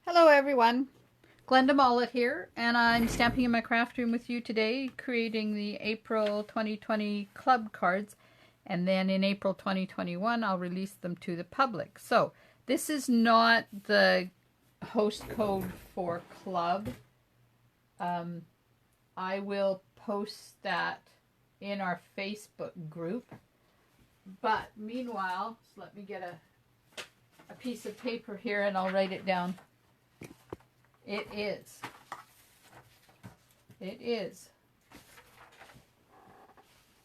Hello everyone, Glenda Mollett here, and I'm stamping in my craft room with you today, creating the April 2020 club cards, and then in April 2021 I'll release them to the public. So this is not the host code for club. I will post that in our Facebook group, but meanwhile, so let me get a piece of paper here and I'll write it down. It is.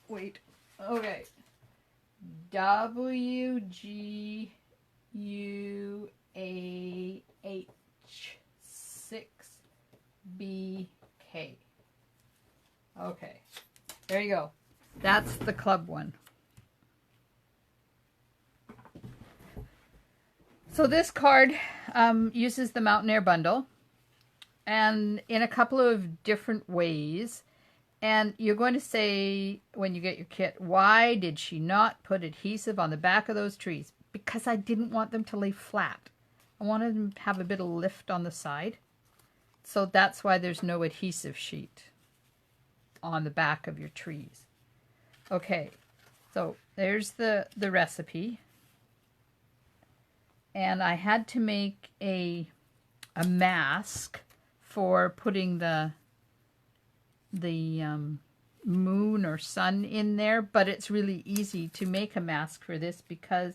Wait. Okay. WGUAH6BK. Okay. There you go. That's the club one. So this card uses the Mountain Air bundle, and in a couple of different ways. And you're going to say when you get your kit, why did she not put adhesive on the back of those trees? Because I didn't want them to lay flat. I wanted them to have a bit of lift on the side. So that's why there's no adhesive sheet on the back of your trees. Okay, so there's the recipe. And I had to make a mask for putting the moon or sun in there, but it's really easy to make a mask for this because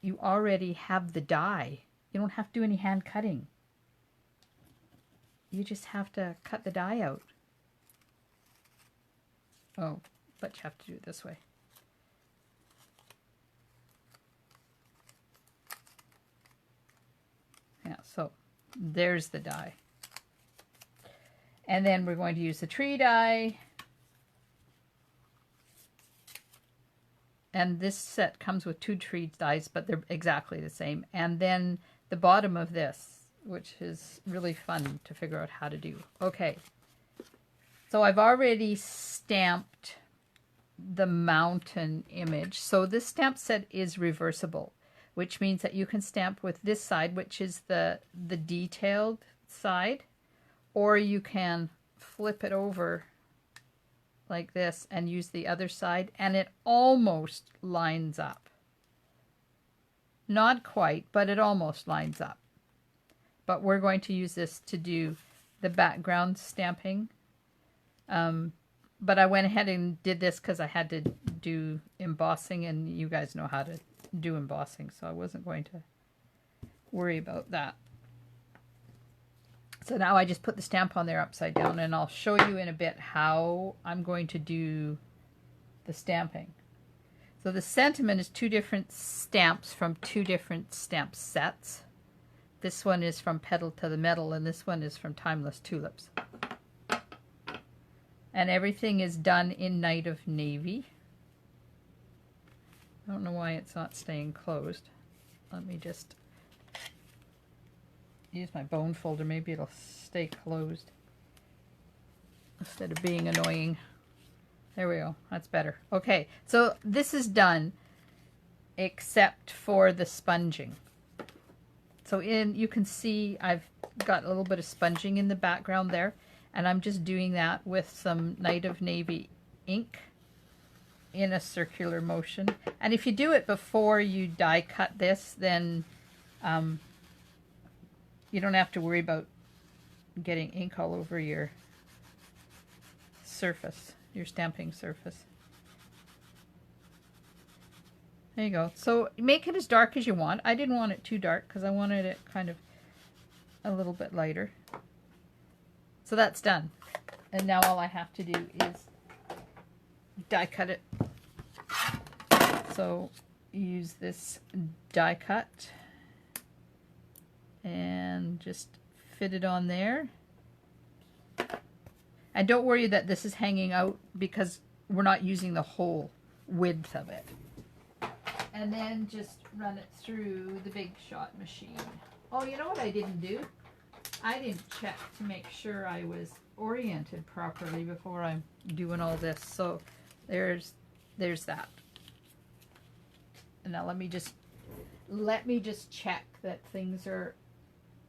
you already have the die. You don't have to do any hand cutting. You just have to cut the die out. Oh, but you have to do it this way. Yeah, so there's the die. And then we're going to use the tree die. And this set comes with 2 tree dies, but they're exactly the same. And then the bottom of this, which is really fun to figure out how to do. Okay, so I've already stamped the mountain image. So this stamp set is reversible, which means that you can stamp with this side, which is the detailed side, or you can flip it over like this and use the other side, and it almost lines up. Not quite, but it almost lines up. But we're going to use this to do the background stamping. But I went ahead and did this because I had to do embossing, and you guys know how to do embossing, so I wasn't going to worry about that. So now I just put the stamp on there upside down, and I'll show you in a bit how I'm going to do the stamping. So the sentiment is 2 different stamps from 2 different stamp sets. This one is from Petal to the Metal, and this one is from Timeless Tulips. And everything is done in Night of Navy. I don't know why it's not staying closed. Let me just use my bone folder. Maybe it'll stay closed instead of being annoying. There we go. That's better. Okay, so this is done except for the sponging. So you can see I've got a little bit of sponging in the background there, and I'm just doing that with some Night of Navy ink in a circular motion. And if you do it before you die cut this, then you don't have to worry about getting ink all over your surface, your stamping surface. There you go. So make it as dark as you want. I didn't want it too dark because I wanted it kind of a little bit lighter. So that's done. And now all I have to do is die cut it. So use this die cut and just fit it on there. And don't worry that this is hanging out because we're not using the whole width of it. And then just run it through the Big Shot machine. Oh, you know what I didn't do? I didn't check to make sure I was oriented properly before I'm doing all this. So there's that. And now let me just check that things are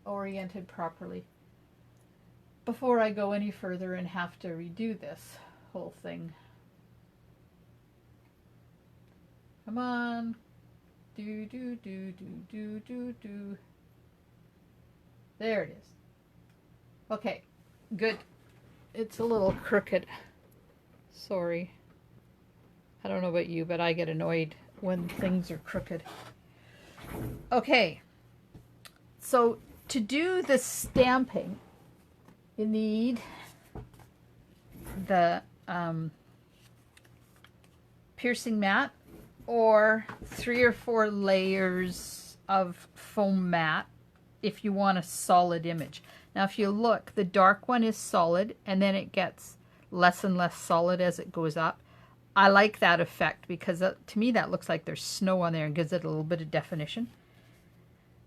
oriented properly before I go any further and have to redo this whole thing. Come on. Do, do, do, do, do, do, do. There it is. Okay, good. It's a little crooked. Sorry. I don't know about you, but I get annoyed when things are crooked. Okay. So to do the stamping, you need the piercing mat or 3 or 4 layers of foam mat if you want a solid image. Now if you look, the dark one is solid and then it gets less and less solid as it goes up. I like that effect because to me that looks like there's snow on there and gives it a little bit of definition.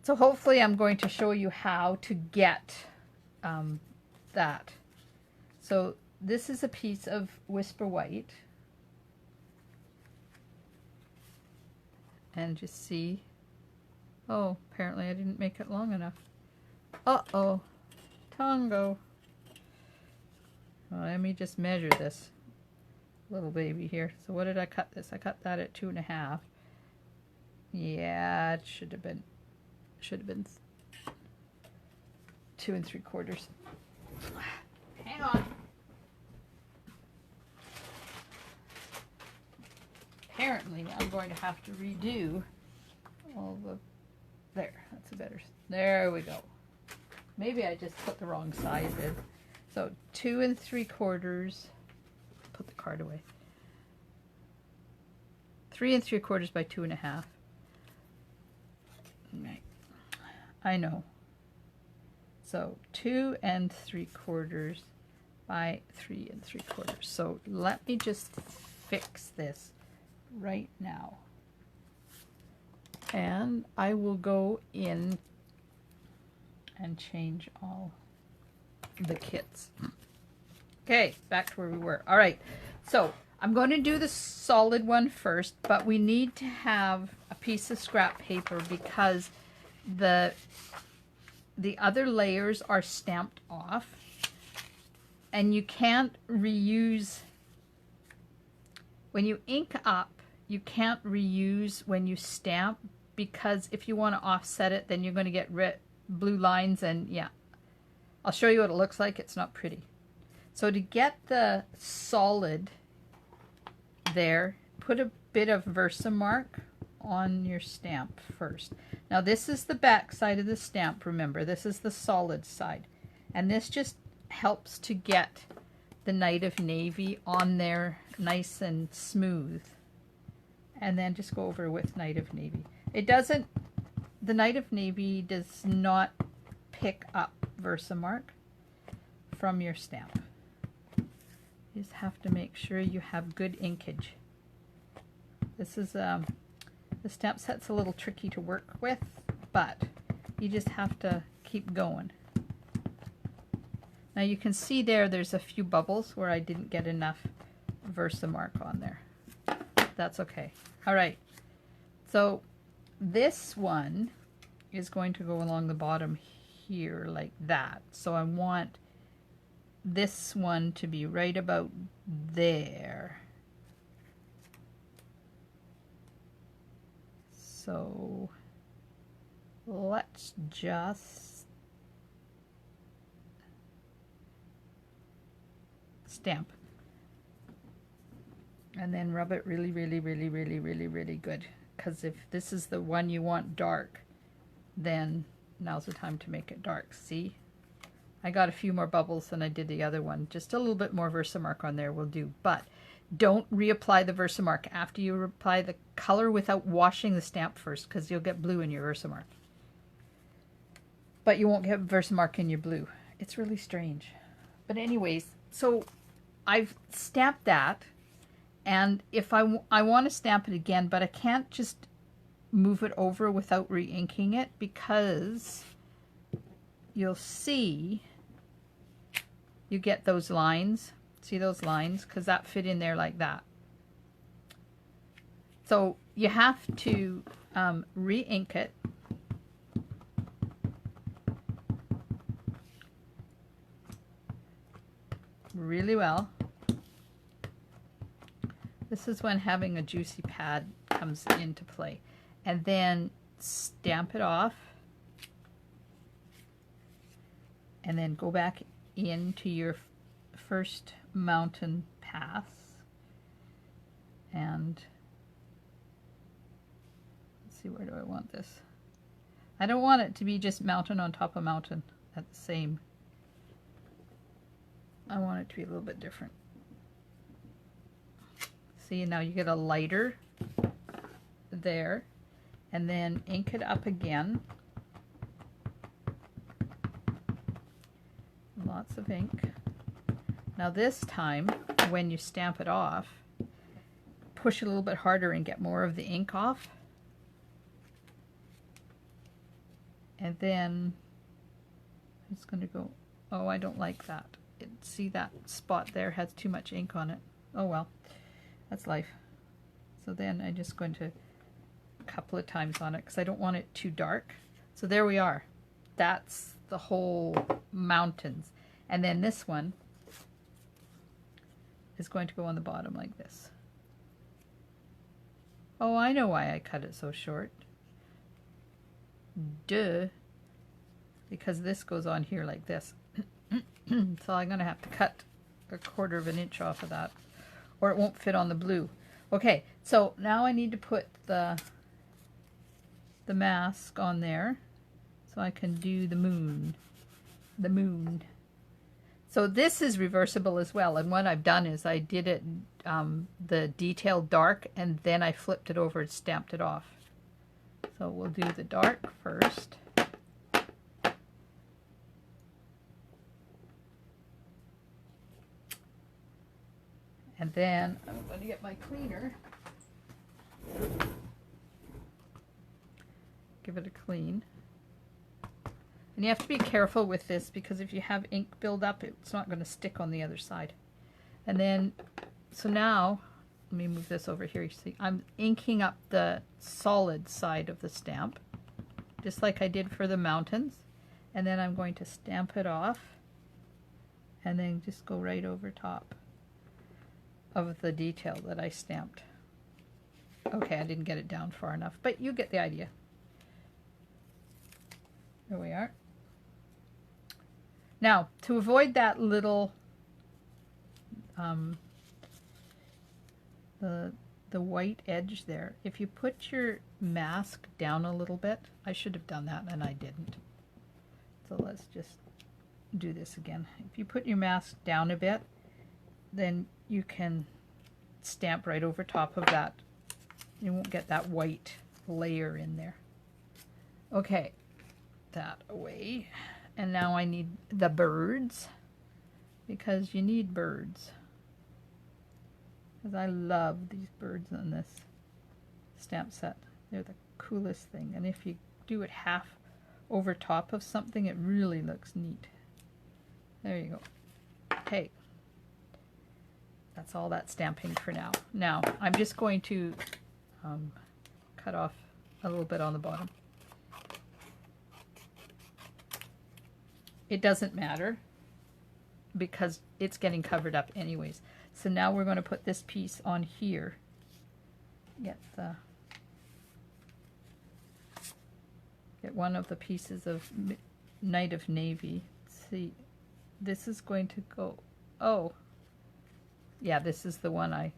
So hopefully I'm going to show you how to get that. So this is a piece of Whisper White. And just see. Oh, apparently I didn't make it long enough. Uh-oh. Tongo. Well, let me just measure this little baby here. So what did I cut this? I cut that at 2.5. Yeah, it should have been 2 3/4. Hang on. Apparently I'm going to have to redo all the, there, that's a better, there we go. Maybe I just put the wrong size in. So 2 3/4, put the card away. 3 3/4 by 2.5. Right. I know. So 2 3/4 by 3 3/4. So let me just fix this right now. And I will go in and change all the kits. Okay, back to where we were. All right, so I'm going to do the solid one first, but we need to have a piece of scrap paper because the other layers are stamped off and you can't reuse. When you ink up, you can't reuse when you stamp, because if you want to offset it, then you're going to get blue lines, and yeah, I'll show you what it looks like. It's not pretty. So to get the solid there, put a bit of Versamark on your stamp first. Now this is the back side of the stamp, remember, this is the solid side, and this just helps to get the Night of Navy on there nice and smooth. And then just go over with Night of Navy. It doesn't, the Night of Navy does not pick up Versamark from your stamp. You just have to make sure you have good inkage. This is, the stamp set's a little tricky to work with, but you just have to keep going. Now you can see there's a few bubbles where I didn't get enough Versamark on there. That's okay. All right, so this one is going to go along the bottom here like that. So I want this one to be right about there. So let's just stamp. And then rub it really, really, really, really, really, really good. Because if this is the one you want dark, then now's the time to make it dark. See? I got a few more bubbles than I did the other one. Just a little bit more Versamark on there will do. But don't reapply the Versamark after you apply the color without washing the stamp first, because you'll get blue in your Versamark. But you won't get Versamark in your blue. It's really strange. But anyways, so I've stamped that. And if I want to stamp it again, but I can't just move it over without re-inking it, because you'll see you get those lines. See those lines? Because that fit in there like that. So you have to re-ink it. really well. This is when having a juicy pad comes into play. And then stamp it off. And then go back into your first mountain pass. And let's see, where do I want this? I don't want it to be just mountain on top of mountain at the same. I want it to be a little bit different. See, now you get a lighter there, and then ink it up again. Lots of ink. Now this time, when you stamp it off, push a little bit harder and get more of the ink off. And then I'm just going to go, oh, I don't like that. See, that spot there has too much ink on it. Oh well, that's life. So then I'm just going to a couple of times on it because I don't want it too dark. So there we are. That's the whole mountains. And then this one is going to go on the bottom like this. Oh, I know why I cut it so short. Duh. Because this goes on here like this. So I'm going to have to cut 1/4 of an inch off of that, or it won't fit on the blue. Okay, so now I need to put the mask on there so I can do the moon. The moon. So this is reversible as well, and what I've done is I did it the detail dark, and then I flipped it over and stamped it off. So we'll do the dark first. And then I'm going to get my cleaner. Give it a clean. And you have to be careful with this because if you have ink build up, it's not going to stick on the other side. And then, so now, let me move this over here. You see, I'm inking up the solid side of the stamp, just like I did for the mountains. And then I'm going to stamp it off and then just go right over top of the detail that I stamped. Okay, I didn't get it down far enough, but you get the idea. There we are. Now, to avoid that little the white edge there, if you put your mask down a little bit, I should have done that and I didn't. So let's just do this again. If you put your mask down a bit, then you can stamp right over top of that. You won't get that white layer in there. Okay, that away. And now I need the birds, because you need birds. Because I love these birds on this stamp set. They're the coolest thing. And if you do it half over top of something, it really looks neat. There you go. Okay. That's all that stamping for now. Now, I'm just going to cut off a little bit on the bottom. It doesn't matter because it's getting covered up anyways. So now we're going to put this piece on here. Get one of the pieces of Night of Navy. Let's see, this is going to go, oh, yeah, this is the one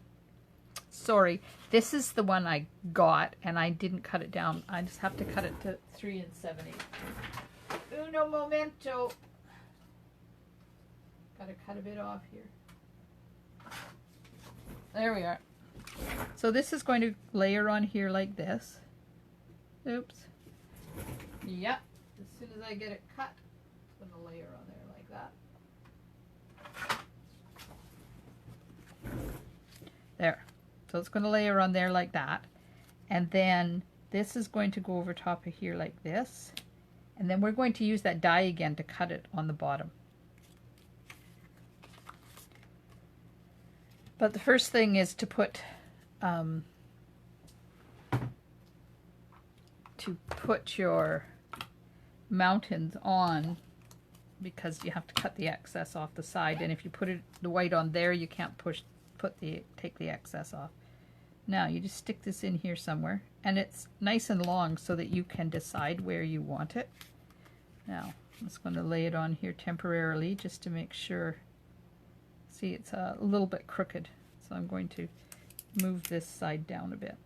sorry, this is the one I got and I didn't cut it down. I just have to cut it to 3 7/8. Uno momento. Gotta cut a bit off here. There we are. So this is going to layer on here like this. Oops. Yep. As soon as I get it cut, it's going to layer on there like that. There. So it's going to layer on there like that. And then this is going to go over top of here like this. And then we're going to use that die again to cut it on the bottom. But the first thing is to put your mountains on because you have to cut the excess off the side, and if you put the white on there, you can't take the excess off. Now you just stick this in here somewhere, and it's nice and long so that you can decide where you want it. Now I'm just going to lay it on here temporarily just to make sure. See, it's a little bit crooked, so I'm going to move this side down a bit.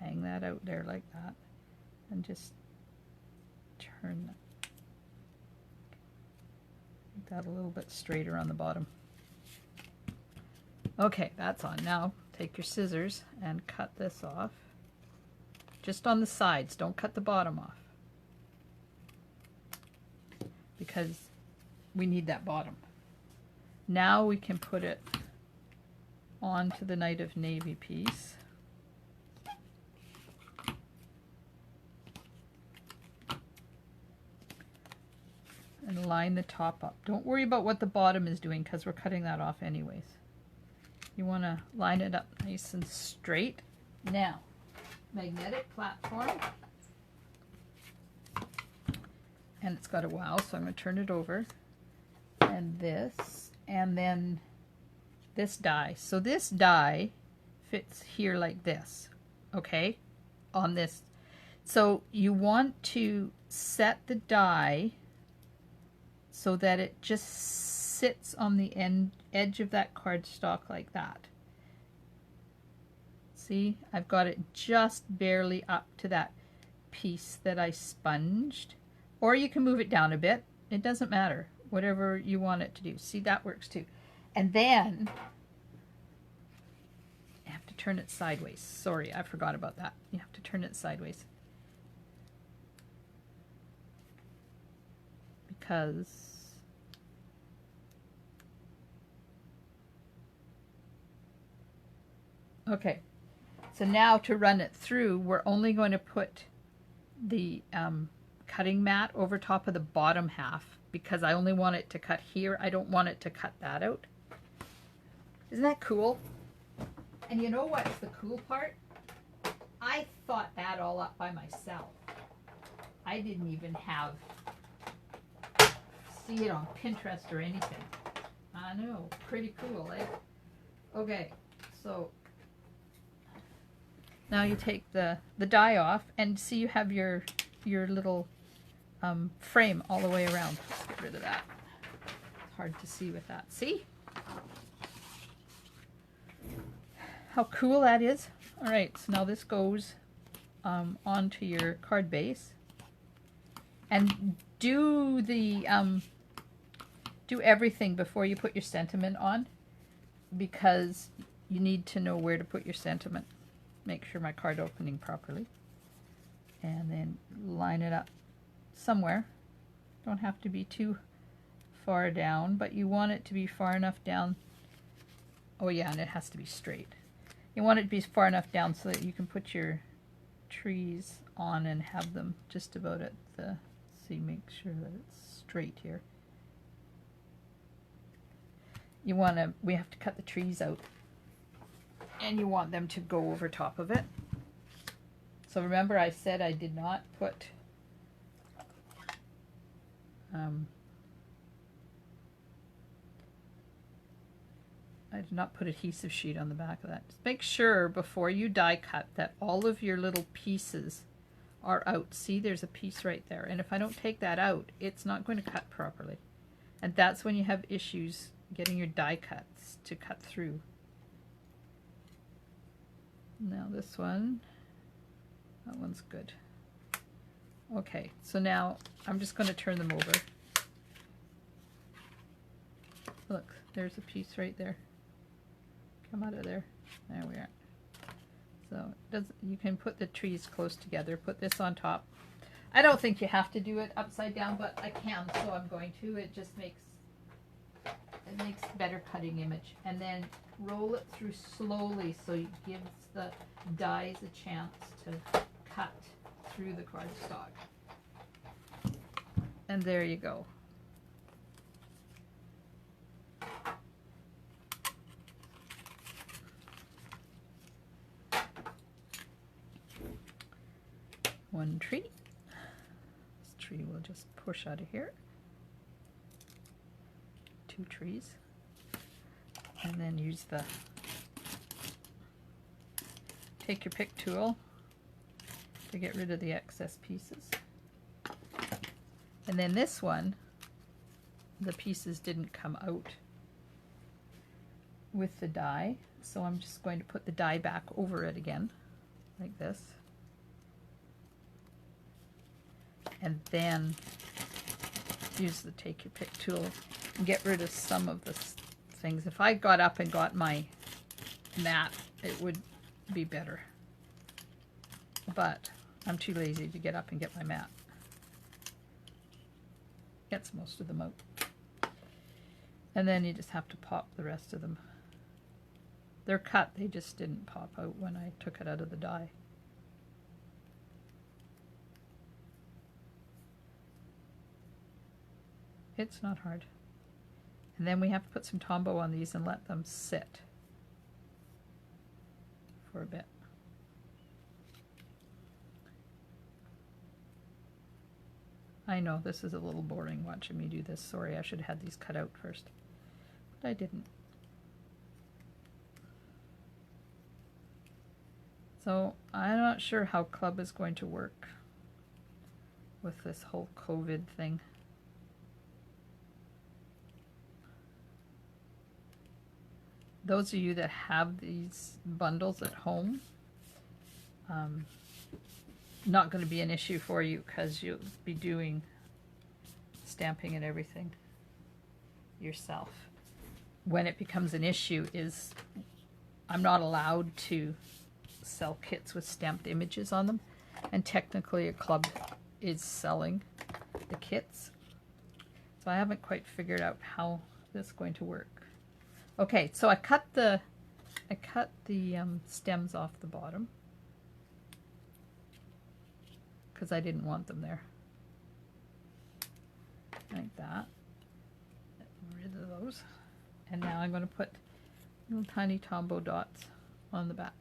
Hang that out there like that, and just turn that. Make that a little bit straighter on the bottom. Okay, that's on. Now take your scissors and cut this off. Just on the sides, don't cut the bottom off, because we need that bottom. Now we can put it onto the Night of Navy piece. And line the top up. Don't worry about what the bottom is doing, because we're cutting that off anyways. You want to line it up nice and straight. Now, magnetic platform. And it's got a wow, so I'm going to turn it over. And this, and then this die. So this die fits here like this, okay, on this. So you want to set the die so that it just sits on the edge of that cardstock like that. See, I've got it just barely up to that piece that I sponged. Or you can move it down a bit. It doesn't matter. Whatever you want it to do. See, that works too. And then you have to turn it sideways. Sorry, I forgot about that. You have to turn it sideways. Because okay, so now to run it through, we're only going to put the cutting mat over top of the bottom half, because I only want it to cut here. I don't want it to cut that out. Isn't that cool? And you know what's the cool part? I thought that all up by myself. I didn't even see it on Pinterest or anything. I know, pretty cool, eh? Okay, so now you take the die off, and see you have your little frame all the way around. Let's get rid of that. It's hard to see with that. See? How cool that is? All right, so now this goes onto your card base. And do everything before you put your sentiment on, because you need to know where to put your sentiment. Make sure my card opening properly. And then line it up somewhere. Don't have to be too far down, but you want it to be far enough down. Oh yeah, and it has to be straight. You want it to be far enough down so that you can put your trees on and have them just about at the, see, make sure that it's straight here. We have to cut the trees out, and you want them to go over top of it. So remember, I said I did not put adhesive sheet on the back of that. Just make sure before you die cut that all of your little pieces are out. See, there's a piece right there, and if I don't take that out, it's not going to cut properly, and that's when you have issues getting your die cuts to cut through. Now this one, that one's good. Okay, so now I'm just going to turn them over. Look, there's a piece right there. Come out of there. There we are. So you can put the trees close together. Put this on top. I don't think you have to do it upside down, but I can, so I'm going to. It just makes better cutting image. And then roll it through slowly so it gives the dies a chance to cut through the cardstock. And there you go. One tree. This tree will just push out of here. 2 trees. And then use the take your pick tool to get rid of the excess pieces. And then this one, the pieces didn't come out with the die, so I'm just going to put the die back over it again, like this. And then use the take your pick tool and get rid of some of the things. If I got up and got my mat, it would be better. But I'm too lazy to get up and get my mat. Gets most of them out. And then you just have to pop the rest of them. They're cut, they just didn't pop out when I took it out of the die. It's not hard. And then we have to put some Tombow on these and let them sit for a bit. I know this is a little boring watching me do this. Sorry, I should have had these cut out first. But I didn't. So I'm not sure how Club is going to work with this whole COVID thing. Those of you that have these bundles at home, not going to be an issue for you because you'll be doing stamping and everything yourself. When it becomes an issue is I'm not allowed to sell kits with stamped images on them, and technically a club is selling the kits. So I haven't quite figured out how this is going to work. Okay, so I cut the stems off the bottom because I didn't want them there. Like that. Get rid of those. And now I'm going to put little tiny Tombow dots on the back.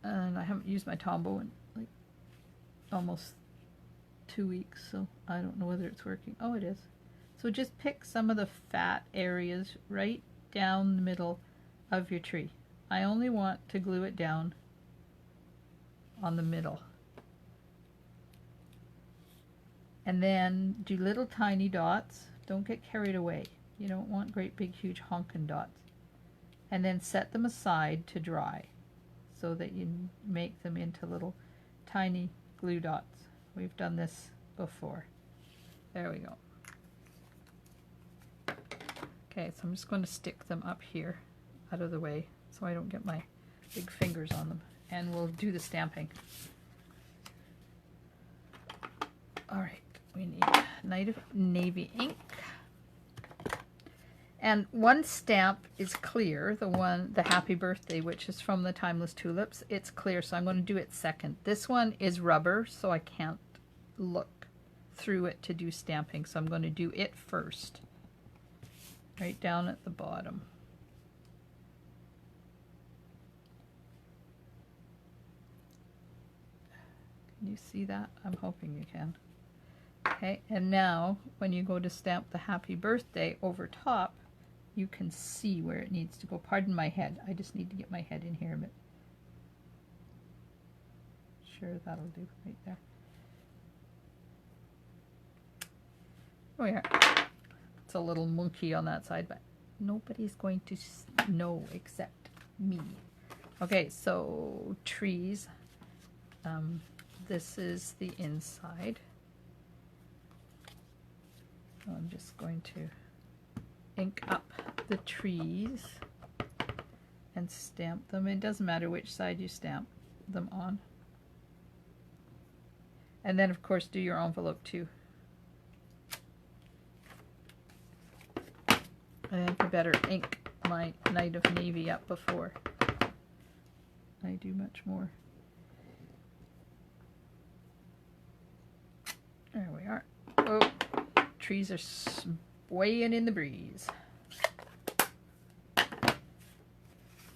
And I haven't used my Tombow in like almost 2 weeks, so I don't know whether it's working. Oh, it is. So just pick some of the fat areas right down the middle of your tree. I only want to glue it down on the middle. And then do little tiny dots. Don't get carried away. You don't want great big huge honkin' dots. And then set them aside to dry so that you make them into little tiny glue dots. We've done this before. There we go. Okay, so I'm just going to stick them up here out of the way so I don't get my big fingers on them. And we'll do the stamping. Alright, we need Night of Navy ink. And one stamp is clear, the Happy Birthday, which is from the Timeless Tulips. It's clear, so I'm going to do it second. This one is rubber, so I can't look through it to do stamping, so I'm going to do it first. Right down at the bottom. Can you see that? I'm hoping you can. Okay, and now when you go to stamp the Happy Birthday over top, you can see where it needs to go. Pardon my head. I just need to get my head in here a bit. Sure, that'll do right there. Oh yeah. It's a little monkey on that side, but nobody's going to know except me. Okay, so trees. This is the inside. So I'm just going to ink up the trees and stamp them. It doesn't matter which side you stamp them on. And then, of course, do your envelope too. I think I better ink my Night of Navy up before I do much more. There we are. Oh, trees are swaying in the breeze.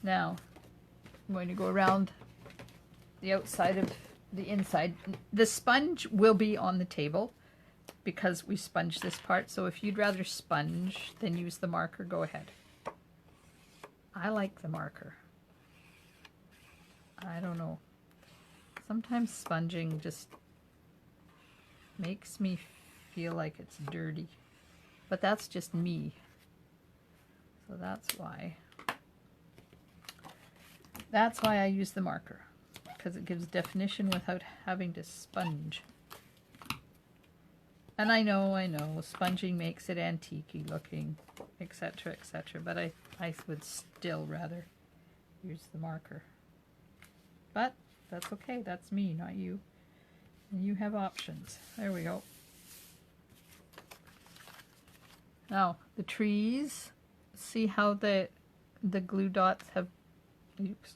Now, I'm going to go around the outside of the inside. The sponge will be on the table, because we sponge this part. So if you'd rather sponge than use the marker, go ahead. I like the marker. I don't know. Sometimes sponging just makes me feel like it's dirty. But that's just me. So that's why. That's why I use the marker. Because it gives definition without having to sponge. And I know, sponging makes it antique-y looking, etc., etc. But I would still rather use the marker. But that's okay, that's me, not you. And you have options. There we go. Now, the trees, see how the glue dots have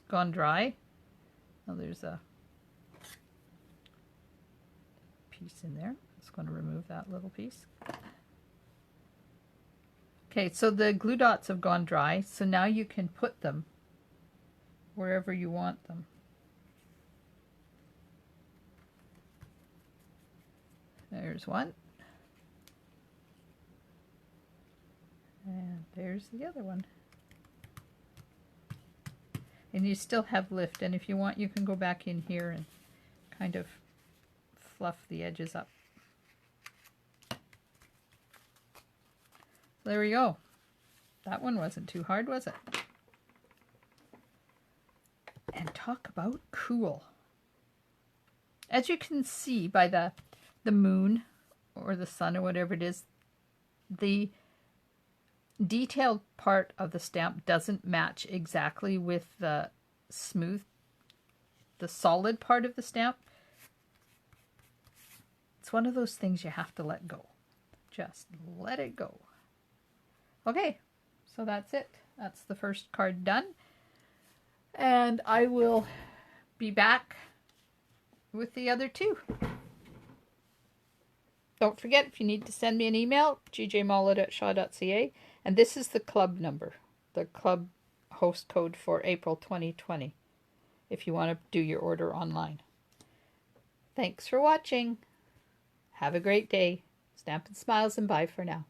gone dry? Now there's a piece in there. Just going to remove that little piece. Okay, so the glue dots have gone dry, so now you can put them wherever you want them. There's one. And there's the other one. And you still have lift, and if you want, you can go back in here and kind of fluff the edges up. There we go. That one wasn't too hard, was it? And talk about cool. As you can see by the moon or the sun or whatever it is, the detailed part of the stamp doesn't match exactly with the smooth, the solid part of the stamp. It's one of those things you have to let go. Just let it go. Okay, so that's it. That's the first card done. And I will be back with the other two. Don't forget, if you need to send me an email, gjmollet@shaw.ca. And this is the club number, the club host code for April 2020, if you want to do your order online. Thanks for watching. Have a great day. Stampin' Smiles and bye for now.